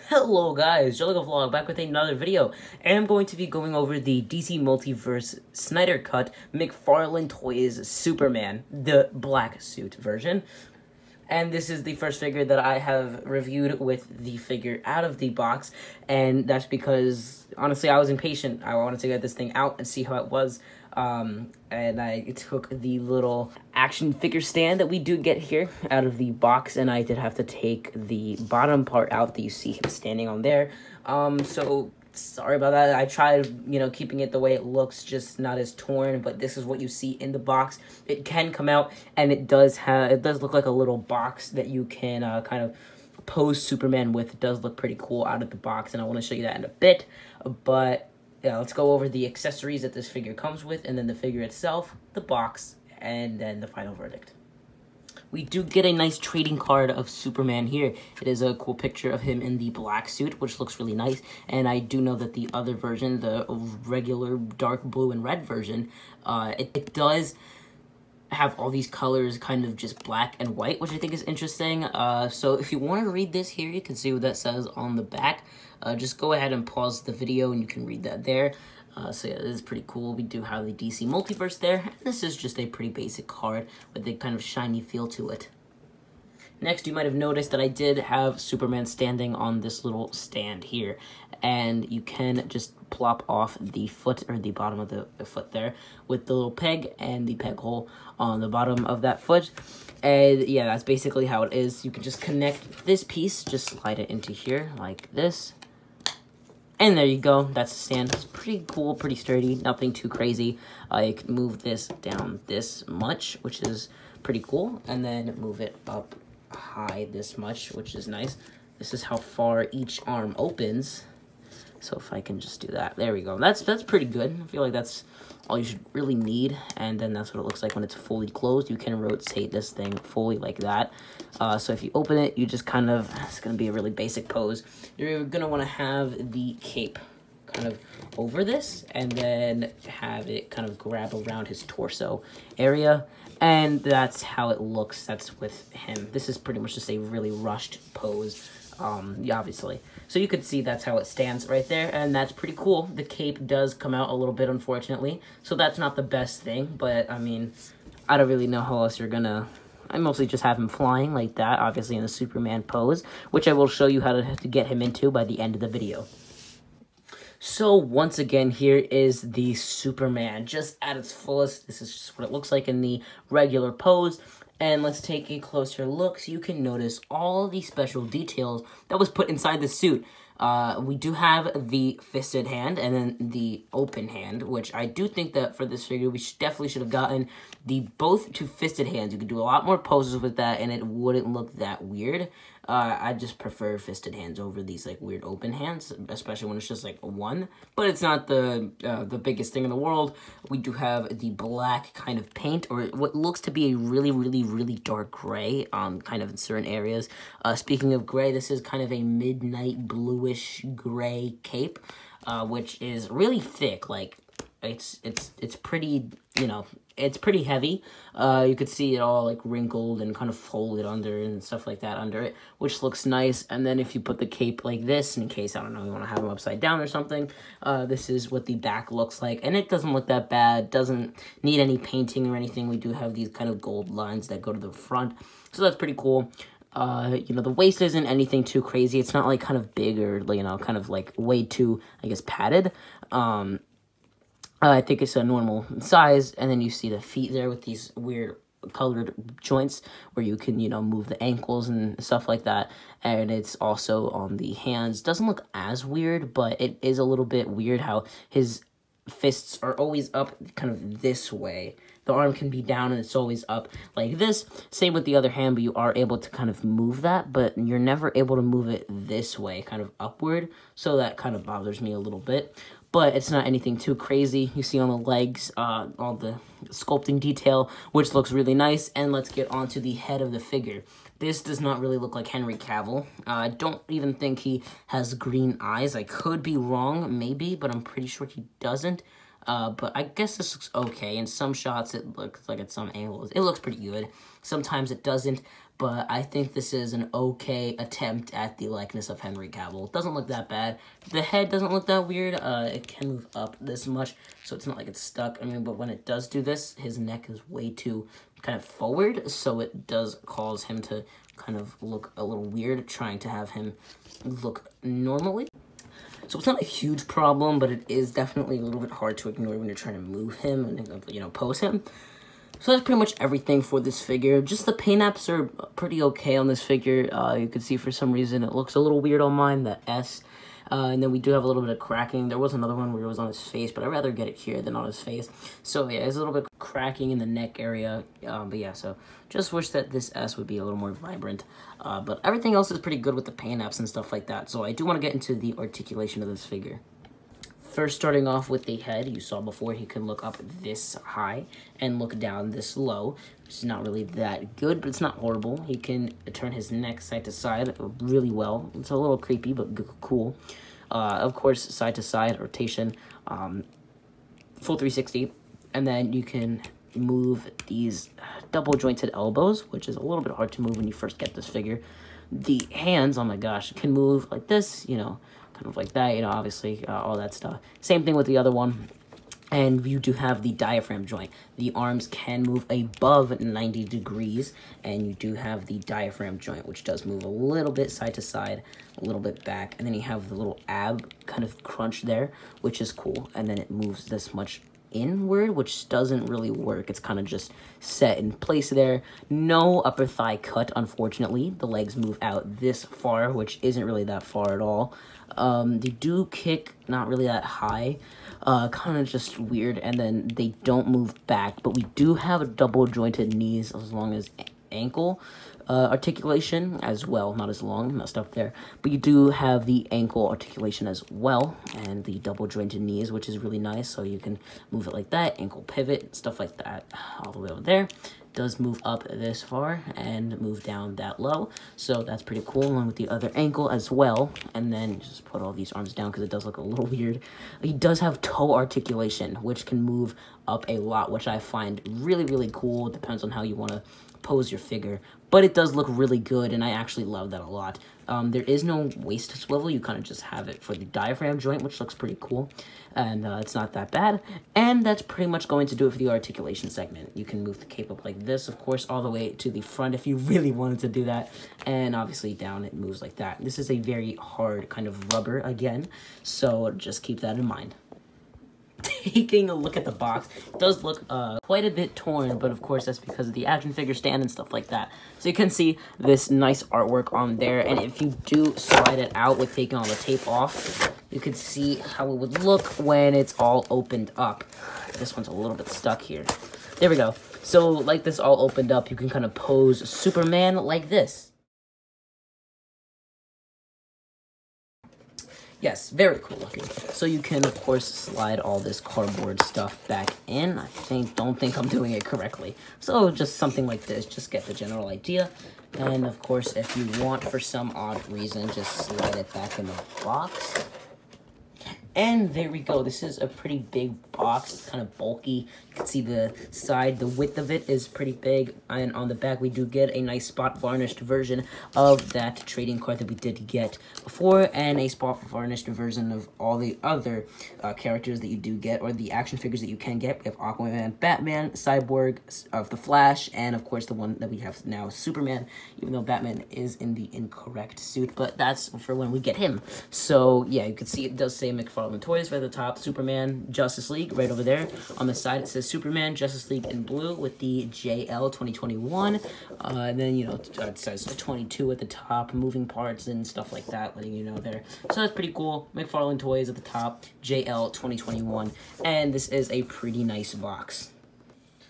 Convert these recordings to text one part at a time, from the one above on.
Hello guys, Vlog back with another video, and I'm going to be going over the DC Multiverse Snyder Cut McFarlane Toys Superman, the black suit version. And this is the first figure that I have reviewed with the figure out of the box, and that's because, honestly, I was impatient. I wanted to get this thing out and see how it was. And I took the little action figure stand that we do get here out of the box, and I did have to take the bottom part out that you see him standing on there. So sorry about that. I tried, keeping it the way it looks, just not as torn, but this is what you see in the box. It can come out, and it does look like a little box that you can kind of pose Superman with. It does look pretty cool out of the box, and I want to show you that in a bit, but yeah, let's go over the accessories that this figure comes with, and then the figure itself, the box, and then the final verdict. We do get a nice trading card of Superman here. It is a cool picture of him in the black suit, which looks really nice. And I do know that the other version, the regular dark blue and red version, it does have all these colors kind of just black and white, which I think is interesting. So if you want to read this here, you can see what that says on the back. Just go ahead and pause the video and you can read that there. So yeah, this is pretty cool. We do have the DC Multiverse there. And this is just a pretty basic card with a kind of shiny feel to it. Next, you might have noticed that I did have Superman standing on this little stand here. And you can just plop off the foot, or the bottom of the foot there, with the little peg and the peg hole on the bottom of that foot. And yeah, that's basically how it is. You can just connect this piece, just slide it into here like this. And there you go, that's the stand. It's pretty cool, pretty sturdy, nothing too crazy. You can move this down this much, which is pretty cool, and then move it up high this much, which is nice. This is how far each arm opens. So if I can just do that, there we go. That's pretty good. I feel like that's all you should really need, and then that's what it looks like when it's fully closed. You can rotate this thing fully like that. So if you open it, you just kind of, it's going to be a really basic pose. You're going to want to have the cape kind of over this, and then have it kind of grab around his torso area, and that's how it looks. That's with him. This is pretty much just a really rushed pose, obviously. So you could see that's how it stands right there, and that's pretty cool. The cape does come out a little bit, unfortunately, so that's not the best thing, but, I mean, I don't really know how else you're gonna... I mostly just have him flying like that, obviously in the Superman pose, which I will show you how to get him into by the end of the video. So, once again, here is the Superman, just at its fullest. This is just what it looks like in the regular pose. And let's take a closer look so you can notice all the special details that was put inside the suit. We do have the fisted hand and then the open hand, which I do think that for this figure, we definitely should have gotten both two fisted hands. You could do a lot more poses with that, and it wouldn't look that weird. I just prefer fisted hands over these like weird open hands, especially when it's just like one. But it's not the biggest thing in the world. We do have the black kind of paint, or what looks to be a really, really, really dark gray, kind of in certain areas. Speaking of gray, this is kind of a midnight bluish gray cape, which is really thick. Like it's pretty, it's pretty heavy. You could see it all like wrinkled and kind of folded under and stuff like that under it, which looks nice. And then if you put the cape like this, in case, I don't know, you want to have them upside down or something, this is what the back looks like. And it doesn't look that bad, doesn't need any painting or anything. We do have these kind of gold lines that go to the front, so that's pretty cool. The waist isn't anything too crazy. It's not like kind of big or, kind of like way too, I guess, padded. I think it's a normal size, and then you see the feet there with these weird colored joints where you can, move the ankles and stuff like that, and it's also on the hands. Doesn't look as weird, but it is a little bit weird how his fists are always up kind of this way. The arm can be down and it's always up like this. Same with the other hand, but you are able to kind of move that, but you're never able to move it this way, kind of upward, so that kind of bothers me a little bit. But it's not anything too crazy. You see on the legs, all the sculpting detail, which looks really nice. And let's get on to the head of the figure. This does not really look like Henry Cavill. I don't even think he has green eyes. I could be wrong, maybe, but I'm pretty sure he doesn't. But I guess this looks okay. In some shots, it looks like at some angles, it looks pretty good. Sometimes it doesn't. but I think this is an okay attempt at the likeness of Henry Cavill. It doesn't look that bad. The head doesn't look that weird. It can move up this much, so it's not like it's stuck. I mean, but when it does do this, his neck is way too kind of forward, so it does cause him to kind of look a little weird, trying to have him look normally. So it's not a huge problem, but it is definitely a little bit hard to ignore when you're trying to move him and, you know, pose him. So that's pretty much everything for this figure. Just the paint apps are pretty okay on this figure. You can see for some reason it looks a little weird on mine, the S. And then we do have a little bit of cracking. There was another one where it was on his face, but I'd rather get it here than on his face. So yeah, there's a little bit of cracking in the neck area. But yeah, so just wish that this S would be a little more vibrant. But everything else is pretty good with the paint apps and stuff like that. So I do want to get into the articulation of this figure. First, starting off with the head, you saw before he can look up this high and look down this low, which is not really that good, but it's not horrible. He can turn his neck side to side really well. It's a little creepy, but cool. Of course, side to side rotation, full 360, and then you can move these double jointed elbows, which is a little bit hard to move when you first get this figure. The hands, oh my gosh, can move like this, you know, kind of like that, you know, obviously, all that stuff. Same thing with the other one. And you do have the diaphragm joint. The arms can move above 90 degrees, and you do have the diaphragm joint, which does move a little bit side to side, a little bit back, and then you have the little ab kind of crunch there, which is cool, and then it moves this much inward, which doesn't really work. It's kind of just set in place there. No upper thigh cut, unfortunately. The legs move out this far, which isn't really that far at all. They do kick not really that high, kind of just weird, and then they don't move back, but we do have a double jointed knees as long as ankle articulation as well. Not as long, messed up there, but you do have the ankle articulation as well, and the double jointed knees, which is really nice. So you can move it like that, ankle pivot, stuff like that, all the way over there. Does move up this far and move down that low, so that's pretty cool, along with the other ankle as well. And then just put all these arms down because it does look a little weird. He does have toe articulation, which can move up a lot, which I find really cool. It depends on how you want to pose your figure, but it does look really good, and I actually love that a lot. There is no waist swivel. You kind of just have it for the diaphragm joint, which looks pretty cool, and it's not that bad. And that's pretty much going to do it for the articulation segment. You can move the cape up like this, of course, all the way to the front if you really wanted to do that, and obviously down it moves like that. This is a very hard kind of rubber again, so just keep that in mind. Taking a look at the box, it does look quite a bit torn, but of course that's because of the action figure stand and stuff like that. So you can see this nice artwork on there, and if you do slide it out with taking all the tape off, you can see how it would look when it's all opened up. This one's a little bit stuck here. There we go. So like this all opened up, you can kind of pose Superman like this. Yes, very cool looking. So you can, of course, slide all this cardboard stuff back in. Don't think I'm doing it correctly. So just something like this, just get the general idea. And of course, if you want, for some odd reason, just slide it back in the box. And there we go. This is a pretty big box. It's kind of bulky. You can see the side, the width of it is pretty big. And on the back, we do get a nice spot varnished version of that trading card that we did get before, and a spot varnished version of all the other characters that you do get, or the action figures that you can get. We have Aquaman, Batman, Cyborg, of the Flash, and of course the one that we have now, Superman, even though Batman is in the incorrect suit, but that's for when we get him. So yeah, you can see it does say MCFarlane Toys right at the top, Superman, Justice League right over there. On the side it says Superman, Justice League in blue with the JL 2021, and then, you know, it says 22 at the top, moving parts and stuff like that, letting you know there. So that's pretty cool. MCFarlane Toys at the top, JL 2021, and this is a pretty nice box.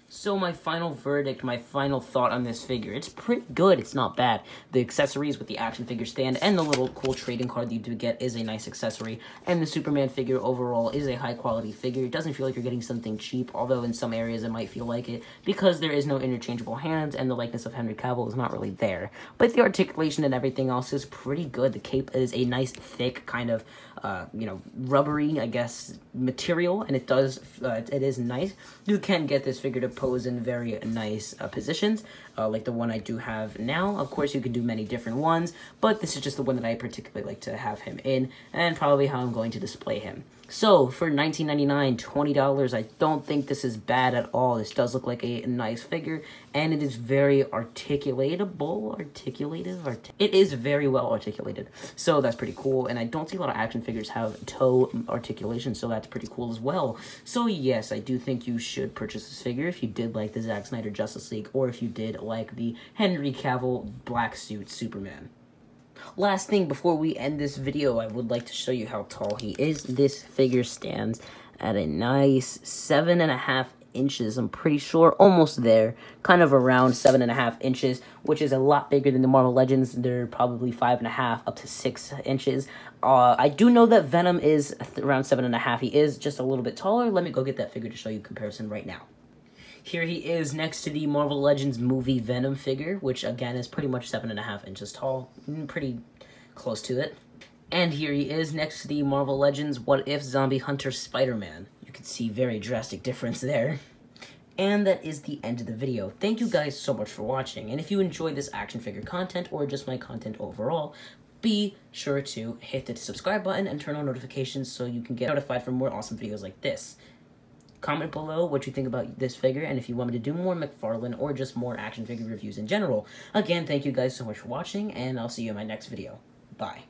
So my final verdict, my final thought on this figure, it's pretty good, it's not bad. The accessories with the action figure stand and the little cool trading card that you do get is a nice accessory, and the Superman figure overall is a high quality figure. It doesn't feel like you're getting something cheap, although in some areas it might feel like it, because there is no interchangeable hands and the likeness of Henry Cavill is not really there. But the articulation and everything else is pretty good. The cape is a nice thick kind of you know, rubbery, I guess, material, and it is nice. You can get this figure to pose in very nice positions. like the one I do have now. Of course, you can do many different ones, but this is just the one that I particularly like to have him in, and probably how I'm going to display him. So, for $19.99, $20, I don't think this is bad at all. This does look like a nice figure, and it is very it is very well articulated, so that's pretty cool, and I don't see a lot of action figures have toe articulation, so that's pretty cool as well. So yes, I do think you should purchase this figure if you did like the Zack Snyder Justice League, or if you did like the Henry Cavill black suit Superman. Last thing before we end this video, I would like to show you how tall he is. This figure stands at a nice 7.5 inches, I'm pretty sure, almost there, kind of around 7.5 inches, which is a lot bigger than the Marvel Legends. They're probably 5.5 up to 6 inches. I do know that Venom is around 7.5. He is just a little bit taller. Let me go get that figure to show you comparison right now. Here he is next to the Marvel Legends movie Venom figure, which again is pretty much 7.5 inches tall, pretty close to it. And here he is next to the Marvel Legends What If Zombie Hunter Spider-Man. You can see very drastic difference there. And that is the end of the video. Thank you guys so much for watching, and if you enjoyed this action figure content, or just my content overall, be sure to hit the subscribe button and turn on notifications so you can get notified for more awesome videos like this. Comment below what you think about this figure, and if you want me to do more McFarlane or just more action figure reviews in general. Again, thank you guys so much for watching, and I'll see you in my next video. Bye.